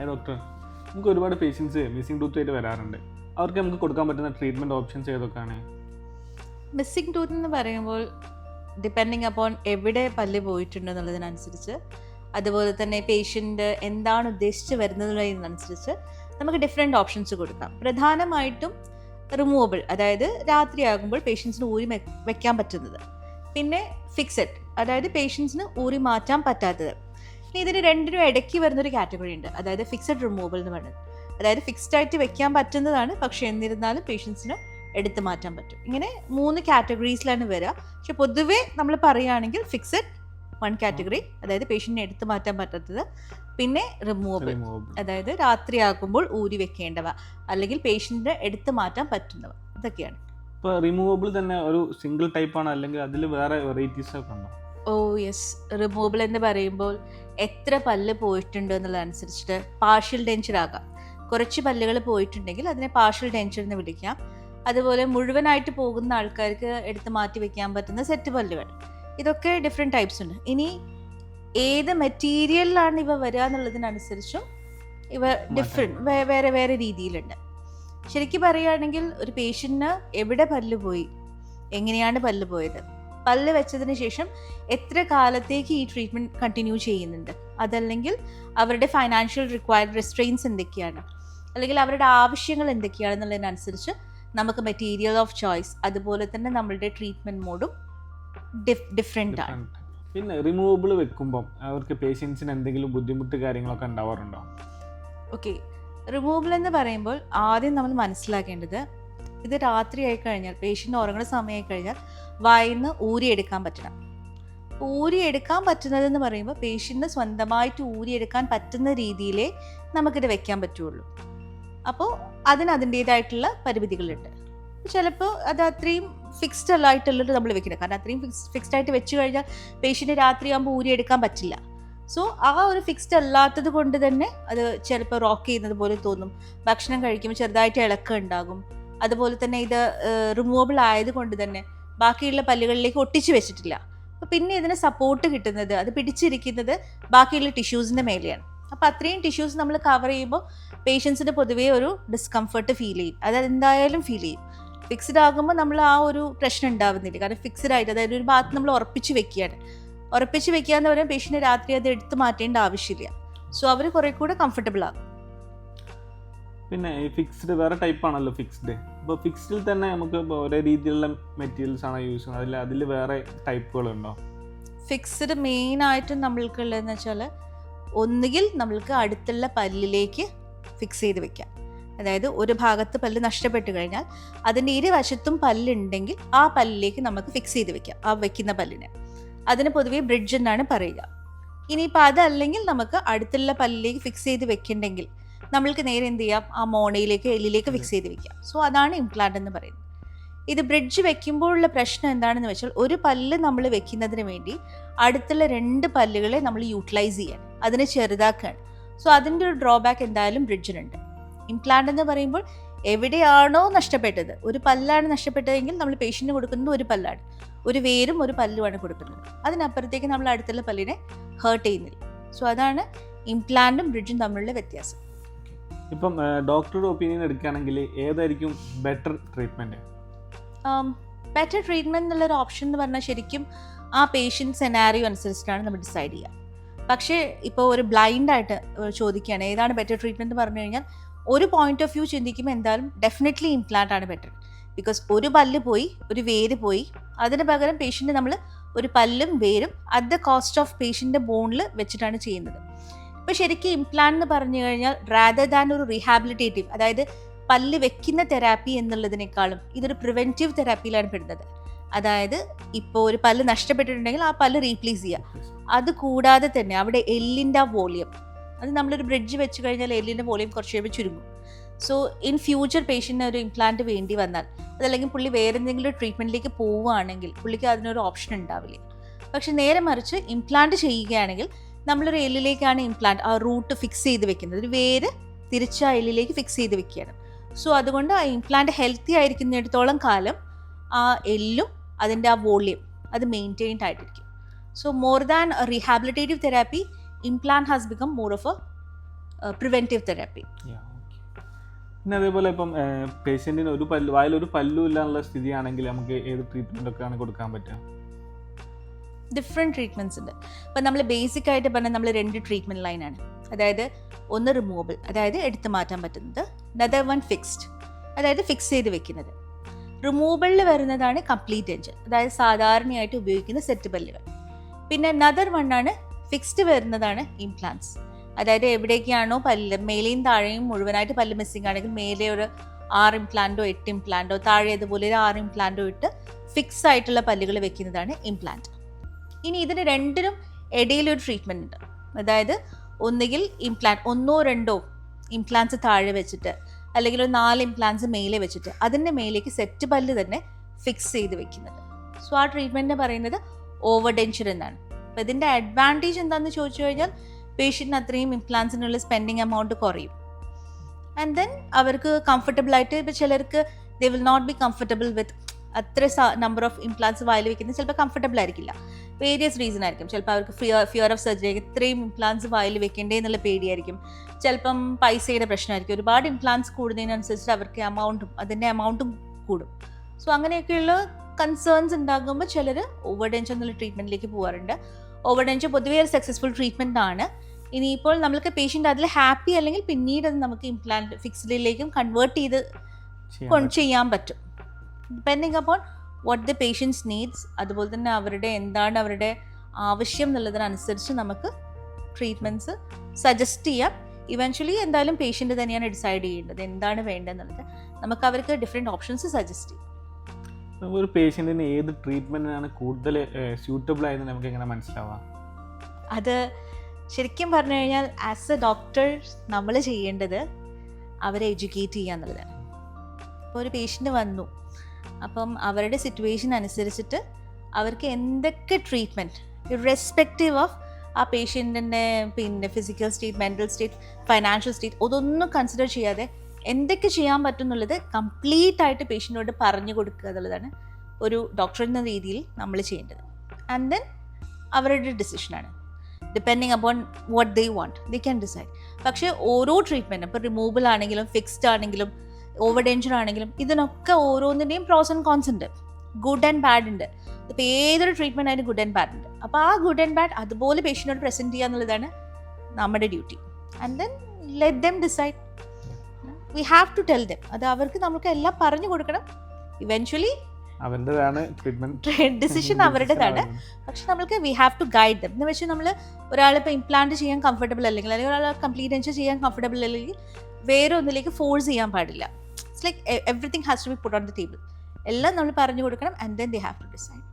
Doctor, നമുക്ക് ഒരുപാട് patients missing tooth ആയിട്ട് വരാറുണ്ട്. അവർക്ക് നമുക്ക് കൊടുക്കാൻ പറ്റുന്ന ട്രീറ്റ്മെൻറ്റ് ഓപ്ഷൻസ് ഏതൊക്കെയാണ്? മിസ്സിംഗ് ടൂത്ത് എന്ന് പറയുമ്പോൾ ഡിപ്പെൻഡിങ് അപ്പോൺ എവിടെ പല്ല് പോയിട്ടുണ്ടെന്നുള്ളതിനനുസരിച്ച്, അതുപോലെ തന്നെ പേഷ്യൻ്റ് എന്താണ് ഉദ്ദേശിച്ച് വരുന്നതിനനുസരിച്ച് നമുക്ക് ഡിഫറെൻറ്റ് ഓപ്ഷൻസ് കൊടുക്കാം. പ്രധാനമായിട്ടും റിമൂവബിൾ, അതായത് രാത്രിയാകുമ്പോൾ പേഷ്യൻസിന് ഊരി വെക്കാൻ പറ്റുന്നത്. പിന്നെ ഫിക്സഡ്, അതായത് പേഷ്യൻസിന് ഊരി മാറ്റാൻ പറ്റാത്തത്. ഇനി ഇതിന് രണ്ടിനും ഇടയ്ക്ക് വരുന്നൊരു കാറ്റഗറി ഉണ്ട്, അതായത് ഫിക്സഡ് റിമൂവബിൾ എന്ന് പറയുന്നത്. അതായത് ഫിക്സ്ഡ് ആയിട്ട് വെക്കാൻ പറ്റുന്നതാണ്, പക്ഷേ എന്നിരുന്നാലും പേഷ്യൻസിന് എടുത്തു മാറ്റാൻ പറ്റും. ഇങ്ങനെ 3 കാറ്റഗറീസിലാണ് വരിക. പക്ഷെ പൊതുവേ നമ്മൾ പറയുകയാണെങ്കിൽ ഫിക്സഡ് 1 കാറ്റഗറി, അതായത് പേഷ്യൻറ്റിനെ എടുത്തു മാറ്റാൻ പറ്റാത്തത്. പിന്നെ റിമൂവബിൾ, അതായത് രാത്രിയാകുമ്പോൾ ഊരി വെക്കേണ്ടവ അല്ലെങ്കിൽ പേഷ്യൻറ്റിനെ എടുത്തു മാറ്റാൻ പറ്റുന്നവ. ഇതൊക്കെയാണ്. ഇപ്പോൾ റിമൂവബിൾ തന്നെ ഒരു സിംഗിൾ ടൈപ്പാണ്, അല്ലെങ്കിൽ അതിൽ വേറെ വെറൈറ്റീസ് ഒക്കെ ഉണ്ടോ? ഓ യെസ്, റിമൂവബിൾ എന്ന് പറയുമ്പോൾ എത്ര പല്ല് പോയിട്ടുണ്ട് എന്നുള്ളതനുസരിച്ചിട്ട് പാർഷ്യൽ ഡെൻച്ചർ ആകാം. കുറച്ച് പല്ലുകൾ പോയിട്ടുണ്ടെങ്കിൽ അതിനെ പാർഷ്യൽ ഡെൻച്ചർ എന്ന് വിളിക്കാം. അതുപോലെ മുഴുവനായിട്ട് പോകുന്ന ആൾക്കാർക്ക് എടുത്ത് മാറ്റി വെക്കാൻ പറ്റുന്ന സെറ്റ് പല്ലുകൾ. ഇതൊക്കെ ഡിഫറെൻറ്റ് ടൈപ്സ് ഉണ്ട്. ഇനി ഏത് മെറ്റീരിയലിലാണ് ഇവ വരിക എന്നുള്ളതിനനുസരിച്ചും ഇവ വേറെ വേറെ രീതിയിലുണ്ട്. ശരിക്കും പറയുകയാണെങ്കിൽ ഒരു പേഷ്യൻറ്റിന് എവിടെ പല്ല് പോയി, എങ്ങനെയാണ് പല്ല് പോയത്, പല്ല് വെച്ചതിന് ശേഷം എത്ര കാലത്തേക്ക് ഈ ട്രീറ്റ്മെൻറ്റ് കണ്ടിന്യൂ ചെയ്യുന്നുണ്ട്, അതല്ലെങ്കിൽ അവരുടെ ഫൈനാൻഷ്യൽ റിക്വയർഡ് റെസ്ട്രെയിൻസ് എന്തൊക്കെയാണ്, അല്ലെങ്കിൽ അവരുടെ ആവശ്യങ്ങൾ എന്തൊക്കെയാണെന്നുള്ളതിനനുസരിച്ച് നമുക്ക് മെറ്റീരിയൽ ഓഫ് ചോയ്സ്, അതുപോലെ തന്നെ നമ്മളുടെ ട്രീറ്റ്മെൻറ്റ് മോഡും ഡിഫറെൻ്റ് ആണ്. പിന്നെ റിമൂവബിൾ വെക്കുമ്പം അവർക്ക് പേഷ്യൻസിന് എന്തെങ്കിലും ബുദ്ധിമുട്ട് കാര്യങ്ങളൊക്കെ ഉണ്ടാവാറുണ്ടോ? ഓക്കെ, റിമൂവബിൾ എന്ന് പറയുമ്പോൾ ആദ്യം നമ്മൾ മനസ്സിലാക്കേണ്ടത്, ഇത് രാത്രി ആയി കഴിഞ്ഞാൽ, പേഷ്യൻ്റ് ഉറങ്ങുന്ന സമയമായി കഴിഞ്ഞാൽ വായിന്ന് ഊരിയെടുക്കാൻ പറ്റണം. ഊരിയെടുക്കാൻ പറ്റുന്നതെന്ന് പറയുമ്പോൾ പേഷ്യൻറ്റിന് സ്വന്തമായിട്ട് ഊരിയെടുക്കാൻ പറ്റുന്ന രീതിയിലേ നമുക്കിത് വെക്കാൻ പറ്റുള്ളൂ. അപ്പോൾ അതിൻ്റേതായിട്ടുള്ള പരിമിതികളുണ്ട്. ചിലപ്പോൾ അത് അത്രയും ഫിക്സ്ഡ് അല്ലായിട്ടുള്ളത് നമ്മൾ വെക്കണം. കാരണം അത്രയും ഫിക്സ്ഡ് ആയിട്ട് വെച്ച് കഴിഞ്ഞാൽ പേഷ്യൻറ്റ് രാത്രിയാകുമ്പോൾ ഊരിയെടുക്കാൻ പറ്റില്ല. സോ ആ ഒരു ഫിക്സ്ഡ് അല്ലാത്തത് കൊണ്ട് തന്നെ അത് ചിലപ്പോൾ റോക്ക് ചെയ്യുന്നത് പോലെ തോന്നും. ഭക്ഷണം കഴിക്കുമ്പോൾ ചെറുതായിട്ട് ഇളക്കം ഉണ്ടാകും. അതുപോലെ തന്നെ ഇത് റിമൂവബിൾ ആയതുകൊണ്ട് തന്നെ ബാക്കിയുള്ള പല്ലുകളിലേക്ക് ഒട്ടിച്ച് വെച്ചിട്ടില്ല. അപ്പോൾ പിന്നെ ഇതിന് സപ്പോർട്ട് കിട്ടുന്നത്, അത് പിടിച്ചിരിക്കുന്നത് ബാക്കിയുള്ള ടിഷ്യൂസിൻ്റെ മേലെയാണ്. അപ്പോൾ അത്രയും ടിഷ്യൂസ് നമ്മൾ കവർ ചെയ്യുമ്പോൾ പേഷ്യൻസിന് പൊതുവേ ഒരു ഡിസ്കംഫർട്ട് ഫീൽ ചെയ്യും. അത് എന്തായാലും ഫീൽ ചെയ്യും. ഫിക്സ്ഡ് ആകുമ്പോൾ നമ്മൾ ആ ഒരു പ്രശ്നം ഉണ്ടാവുന്നില്ല. കാരണം ഫിക്സ്ഡ് ആയിട്ട്, അതായത് ഒരു ഭാഗത്ത് നമ്മൾ ഉറപ്പിച്ച് വെക്കുകയാണ്. ഉറപ്പിച്ച് വെക്കുക എന്ന് പറയുമ്പോൾ പേഷ്യൻ്റ് രാത്രി അത് എടുത്ത് മാറ്റേണ്ട ആവശ്യമില്ല. സോ അവർ കുറെ കൂടെ കംഫർട്ടബിൾ ആകും. പിന്നെ ഈ ഫിക്സ്ഡ് വേറെ ടൈപ്പാണല്ലോ ഫിക്സ്ഡ്. അപ്പോൾ ഫിക്സ്ഡിൽ തന്നെ നമുക്ക് ഒരേ രീതിയിലുള്ള മെറ്റീരിയൽസ് ആണ് യൂസ് ചെയ്യുന്നത്, അതിൽ വേറെ ടൈപ്പുകളുണ്ടോ? ഫിക്സ്ഡ് മെയിനായിട്ടും നമ്മൾക്കുള്ളതെന്ന് വെച്ചാൽ, ഒന്നുകിൽ നമ്മൾക്ക് അടുത്തുള്ള പല്ലിലേക്ക് ഫിക്സ് ചെയ്ത് വെക്കാം. അതായത് ഒരു ഭാഗത്ത് പല്ല് നഷ്ടപ്പെട്ട് കഴിഞ്ഞാൽ അതിൻ്റെ ഇരുവശത്തും പല്ലുണ്ടെങ്കിൽ ആ പല്ലിലേക്ക് നമുക്ക് ഫിക്സ് ചെയ്ത് വെക്കാം, ആ വെക്കുന്ന പല്ലിനെ. അതിന് പൊതുവേ ബ്രിഡ്ജ് എന്നാണ് പറയുക. ഇനിയിപ്പോൾ അതല്ലെങ്കിൽ നമുക്ക് അടുത്തുള്ള പല്ലിലേക്ക് ഫിക്സ് ചെയ്ത് വെക്കണ്ടെങ്കിൽ നമ്മൾക്ക് നേരെ എന്ത് ചെയ്യാം, ആ മോണയിലേക്ക് എല്ലിലേക്ക് ഫിക്സ് ചെയ്ത് വെക്കാം. സോ അതാണ് ഇംപ്ലാന്റ് എന്ന് പറയുന്നത്. ഇത് ബ്രിഡ്ജ് വെക്കുമ്പോഴുള്ള പ്രശ്നം എന്താണെന്ന് വെച്ചാൽ, ഒരു പല്ല് നമ്മൾ വെക്കുന്നതിന് വേണ്ടി അടുത്തുള്ള 2 പല്ലുകളെ നമ്മൾ യൂട്ടിലൈസ് ചെയ്യാൻ, അതിനെ ചെറുതാക്കുകയാണ്. സോ അതിൻ്റെ ഒരു ഡ്രോബാക്ക് എന്തായാലും ബ്രിഡ്ജിനുണ്ട്. ഇംപ്ലാന്റ് എന്ന് പറയുമ്പോൾ എവിടെയാണോ നഷ്ടപ്പെട്ടത്, ഒരു പല്ലാണ് നഷ്ടപ്പെട്ടതെങ്കിൽ നമ്മൾ പേഷ്യൻറ്റിന് കൊടുക്കുന്നത് ഒരു പല്ലാണ്, ഒരു വേരും ഒരു പല്ലുമാണ് കൊടുക്കുന്നത്. അതിനപ്പുറത്തേക്ക് നമ്മൾ അടുത്തുള്ള പല്ലിനെ ഹേർട്ട് ചെയ്യുന്നില്ല. സോ അതാണ് ഇംപ്ലാന്റും ബ്രിഡ്ജും തമ്മിലുള്ള വ്യത്യാസം. ഇപ്പം ഡോക്ടറുടെ ഒപ്പീനിയൻ എടുക്കുകയാണെങ്കിൽ ഏതായിരിക്കും ബെറ്റർ ട്രീറ്റ്മെൻറ്റ്? ബെറ്റർ ട്രീറ്റ്മെൻറ്റ് എന്നുള്ളൊരു ഓപ്ഷൻ എന്ന് പറഞ്ഞാൽ ശരിക്കും ആ പേഷ്യൻ്റ് സെനാരിയോ അനുസരിച്ചിട്ടാണ് നമ്മൾ ഡിസൈഡ് ചെയ്യുക. പക്ഷേ ഇപ്പോൾ ഒരു ബ്ലൈൻഡായിട്ട് ചോദിക്കുകയാണ് ഏതാണ് ബെറ്റർ ട്രീറ്റ്മെൻറ്റ് എന്ന് പറഞ്ഞു കഴിഞ്ഞാൽ, ഒരു പോയിന്റ് ഓഫ് വ്യൂ ചിന്തിക്കുമ്പോൾ എന്തായാലും ഡെഫിനറ്റ്ലി ഇംപ്ലാന്റ് ആണ് ബെറ്റർ. ബിക്കോസ് ഒരു പല്ല് പോയി, ഒരു വേര് പോയി, അതിന് പകരം പേഷ്യൻ്റ് നമ്മൾ ഒരു പല്ലും വേരും അറ്റ് ദ കോസ്റ്റ് ഓഫ് പേഷ്യൻ്റെ ബോണിൽ വെച്ചിട്ടാണ് ചെയ്യുന്നത്. ഇപ്പോൾ ശരിക്കും ഇംപ്ലാന്റ് എന്ന് പറഞ്ഞു കഴിഞ്ഞാൽ റാദർ ദാൻ ഒരു റീഹാബിലിറ്റേറ്റീവ്, അതായത് പല്ല് വെക്കുന്ന തെറാപ്പി എന്നുള്ളതിനേക്കാളും ഇതൊരു പ്രിവെൻറ്റീവ് തെറാപ്പിയിലാണ് പെടുന്നത്. അതായത് ഇപ്പോൾ ഒരു പല്ല് നഷ്ടപ്പെട്ടിട്ടുണ്ടെങ്കിൽ ആ പല്ല് റീപ്ലേസ് ചെയ്യുക. അത് കൂടാതെ തന്നെ അവിടെ എല്ലിൻ്റെ ആ വോളിയം, അത് നമ്മളൊരു ബ്രിഡ്ജ് വെച്ച് കഴിഞ്ഞാൽ എല്ലിൻ്റെ വോളിയം കുറച്ച് കഴിയുമ്പോൾ ചുരുങ്ങും. സോ ഇൻ ഫ്യൂച്ചർ പേഷ്യൻറ്റിന് ഒരു ഇംപ്ലാന്റ് വേണ്ടി വന്നാൽ, അതല്ലെങ്കിൽ പുള്ളി വേറെ എന്തെങ്കിലും ട്രീറ്റ്മെൻറ്റിലേക്ക് പോവുകയാണെങ്കിൽ പുള്ളിക്ക് അതിനൊരു ഓപ്ഷൻ ഉണ്ടാവില്ല. പക്ഷെ നേരെ മറിച്ച് ഇംപ്ലാന്റ് ചെയ്യുകയാണെങ്കിൽ നമ്മളൊരു എല്ലിലേക്കാണ് ഇംപ്ലാന്റ്, ആ റൂട്ട് ഫിക്സ് ചെയ്ത് വെക്കുന്നത്, ഒരു വേര് തിരിച്ച് ആ എല്ലിലേക്ക് ഫിക്സ് ചെയ്ത് വെക്കുകയാണ്. സോ അതുകൊണ്ട് ആ ഇംപ്ലാന്റ് ഹെൽത്തി ആയിരിക്കുന്നിടത്തോളം കാലം ആ എല്ലും അതിൻ്റെ ആ വോളിയം അത് മെയിൻറ്റെയിൻഡ് ആയിട്ടിരിക്കും. So more than rehabilitative therapy, implant has become more of a preventive therapy. പിന്നെ അതേപോലെ ഇപ്പം പേഷ്യൻറ്റിന് വായിലൊരു പല്ലും ഇല്ലാനുള്ള സ്ഥിതിയാണെങ്കിൽ നമുക്ക് ഏത് ട്രീറ്റ്മെൻ്റ് ഒക്കെയാണ് കൊടുക്കാൻ പറ്റുക? ഡിഫറെൻറ്റ് ട്രീറ്റ്മെൻറ്റ്സ് ഉണ്ട്. ഇപ്പം നമ്മൾ ബേസിക് ആയിട്ട് പറഞ്ഞാൽ നമ്മൾ 2 ട്രീറ്റ്മെൻറ്റ് ലൈനാണ്. അതായത് ഒന്ന് റിമൂവബിൾ, അതായത് എടുത്തു മാറ്റാൻ പറ്റുന്നത്. അനദർ വൺ ഫിക്സ്ഡ്, അതായത് ഫിക്സ് ചെയ്ത് വെക്കുന്നത്. റിമൂവബിളിൽ വരുന്നതാണ് കംപ്ലീറ്റ് ഡെഞ്ചർ, അതായത് സാധാരണയായിട്ട് ഉപയോഗിക്കുന്ന സെറ്റ് പല്ലുകൾ. പിന്നെ അനദർ വണ്ണാണ് ഫിക്സ്ഡ് വരുന്നതാണ് ഇംപ്ലാന്റ്സ്, അതായത് എവിടേക്കാണോ പല്ല് മേലെയും താഴെയും മുഴുവനായിട്ട് പല്ല് മിസ്സിംഗ് ആണെങ്കിൽ മേലെ ഒരു 6 ഇംപ്ലാന്റോ 8 ഇംപ്ലാന്റോ താഴെ അതുപോലെ ഒരു 6 ഇംപ്ലാന്റോ ഇട്ട് ഫിക്സ് ആയിട്ടുള്ള പല്ലുകൾ വെക്കുന്നതാണ് ഇംപ്ലാന്റ്. ഇനി ഇതിന് രണ്ടിനും ഇടയിലൊരു ട്രീറ്റ്മെൻറ്റ് ഉണ്ട്. അതായത് ഒന്നുകിൽ ഇംപ്ലാന്റ് 1-2 ഇംപ്ലാന്റ്സ് താഴെ വെച്ചിട്ട് അല്ലെങ്കിൽ ഒരു 4 ഇംപ്ലാന്റ്സ് മേലെ വെച്ചിട്ട് അതിൻ്റെ മേലേക്ക് സെറ്റ് പല്ല് തന്നെ ഫിക്സ് ചെയ്ത് വെക്കുന്നത്. സോ ആ ട്രീറ്റ്മെൻറ്റ് പറയുന്നത് ഓവർ ഡെൻച്ചർ എന്നാണ്. അപ്പോൾ ഇതിൻ്റെ അഡ്വാൻറ്റേജ് എന്താണെന്ന് ചോദിച്ചു കഴിഞ്ഞാൽ പേഷ്യൻറ്റിന് അത്രയും ഇംപ്ലാന്റ്സിനുള്ള സ്പെൻഡിങ് എമൗണ്ട് കുറയും. ആൻഡ് ദെൻ അവർക്ക് കംഫർട്ടബിളായിട്ട്, ഇപ്പോൾ ചിലർക്ക് they will not be comfortable with അത്ര നമ്പർ ഓഫ് ഇംപ്ലാന്റ്സ് വായിൽ വെക്കുന്നത് ചിലപ്പോൾ കംഫർട്ടബിൾ ആയിരിക്കില്ല. വേരിയസ് റീസൺ ആയിരിക്കും. ചിലപ്പോൾ അവർക്ക് ഫിയർ ഓഫ് സർജറി ആയിരിക്കും, ഇത്രയും ഇംപ്ലാന്റ്സ് വായിൽ വെക്കേണ്ടേ എന്നുള്ള പേടിയായിരിക്കും. ചിലപ്പം പൈസയുടെ പ്രശ്നമായിരിക്കും. ഒരുപാട് ഇംപ്ലാന്റ്സ് കൂടുന്നതിനനുസരിച്ച് അവർക്ക് അതിൻ്റെ എമൗണ്ടും കൂടും. സോ അങ്ങനെയൊക്കെയുള്ള കൺസേൺസ് ഉണ്ടാകുമ്പോൾ ചിലർ ഓവർ ഡെൻച്ചർ എന്നുള്ള ട്രീറ്റ്മെൻറ്റിലേക്ക് പോകാറുണ്ട്. ഓവർ ഡെൻച്ചർ പൊതുവേ ഒരു സക്സസ്ഫുൾ ട്രീറ്റ്മെൻ്റ് ആണ്. ഇനിയിപ്പോൾ നമ്മൾക്ക് പേഷ്യൻ്റ് അതിൽ ഹാപ്പി അല്ലെങ്കിൽ പിന്നീട് അത് നമുക്ക് ഇംപ്ലാന്റ് ഫിക്സ്ഡിലേക്കും കൺവേർട്ട് ചെയ്ത് ചെയ്യാൻ പറ്റും, depending upon what the patients needs. അതുപോലെ തന്നെ എന്താണ് അവരുടെ ആവശ്യം എന്നുള്ളതിനനുസരിച്ച് നമുക്ക് ട്രീറ്റ്മെൻറ്റ്സ് സജസ്റ്റ് ചെയ്യാം. ഇവൻച്വലി എന്തായാലും പേഷ്യൻ്റ് തന്നെയാണ് ഡിസൈഡ് ചെയ്യേണ്ടത് എന്താണ് വേണ്ടതെന്നുള്ളത്. നമുക്ക് അവർക്ക് ഡിഫറെൻറ്റ് ഓപ്ഷൻസ് സജസ്റ്റ് ചെയ്യും. ഒരു പേഷ്യൻറ്റിന് ഏത് ട്രീറ്റ്മെൻറ്റിനാണ് കൂടുതൽ സ്യൂട്ടബിൾ ആയെന്ന് നമുക്ക് എങ്ങനെ മനസ്സിലാവാം? അത് ശരിക്കും പറഞ്ഞു കഴിഞ്ഞാൽ ആസ് എ ഡോക്ടർ നമ്മൾ ചെയ്യേണ്ടത് അവരെ എഡ്യൂക്കേറ്റ് ചെയ്യുക എന്നുള്ളതാണ്. ഇപ്പോൾ ഒരു പേഷ്യൻ്റ് വന്നു, അപ്പം അവരുടെ സിറ്റുവേഷൻ അനുസരിച്ചിട്ട് അവർക്ക് എന്തൊക്കെ ട്രീറ്റ്മെൻറ്റ് ഇറസ്പെക്റ്റീവ് ഓഫ് ആ പേഷ്യൻറ്റിൻ്റെ പിന്നെ physical state, mental state, financial state അതൊന്നും കൺസിഡർ ചെയ്യാതെ എന്തൊക്കെ ചെയ്യാൻ പറ്റും എന്നുള്ളത് കംപ്ലീറ്റ് ആയിട്ട് പേഷ്യൻറ്റിനോട് പറഞ്ഞു കൊടുക്കുക എന്നുള്ളതാണ് ഒരു ഡോക്ടർ എന്ന രീതിയിൽ നമ്മൾ ചെയ്യേണ്ടത്. ആൻഡ് ദെൻ അവരുടെ ഡിസിഷനാണ്, depending upon what they want they can decide. പക്ഷേ ഓരോ ട്രീറ്റ്മെൻറ്റും ഇപ്പോൾ റിമൂവബിൾ ആണെങ്കിലും ഫിക്സ്ഡ് ആണെങ്കിലും ഓവർ ഡെൻച്ചർ ആണെങ്കിലും ഇതിനൊക്കെ ഓരോന്നിൻ്റെയും പ്രോസ് ആൻഡ് കോൺസ് ഉണ്ട്, ഗുഡ് ആൻഡ് ബാഡ് ഉണ്ട്. ഇപ്പോൾ ഏതൊരു ട്രീറ്റ്മെൻറ്റ് ആയാലും ഗുഡ് ആൻഡ് ബാഡ് ഉണ്ട്. അപ്പോൾ ആ ഗുഡ് ആൻഡ് ബാഡ് അതുപോലെ പേഷ്യൻറ്റിനോട് പ്രസൻറ്റ് ചെയ്യുക എന്നുള്ളതാണ് നമ്മുടെ duty. And then let them decide. We have to tell them. അത് അവർക്ക് നമുക്ക് എല്ലാം പറഞ്ഞു കൊടുക്കണം. ഇവൻച്വലി അവരുടേതാണ് ട്രീറ്റ്മെന്റ് ഡിസിഷൻ അവരുടേതാണ്. പക്ഷെ നമ്മൾക്ക് we have to guide them. എന്ന് വെച്ചാൽ നമ്മൾ ഒരാളിപ്പോൾ ഇംപ്ലാന്റ് ചെയ്യാൻ കംഫർട്ടബിൾ അല്ലെങ്കിൽ ഒരാൾ കംപ്ലീറ്റ് ഡെൻച്ചർ ചെയ്യാൻ കംഫർട്ടബിൾ അല്ലെങ്കിൽ വേറെ ഒന്നിലേക്ക് ഫോഴ്സ് ചെയ്യാൻ പാടില്ല. It's like everything has to be put on the table. എല്ലാം നമ്മൾ പറഞ്ഞു കൊടുക്കണം. And then they have to decide.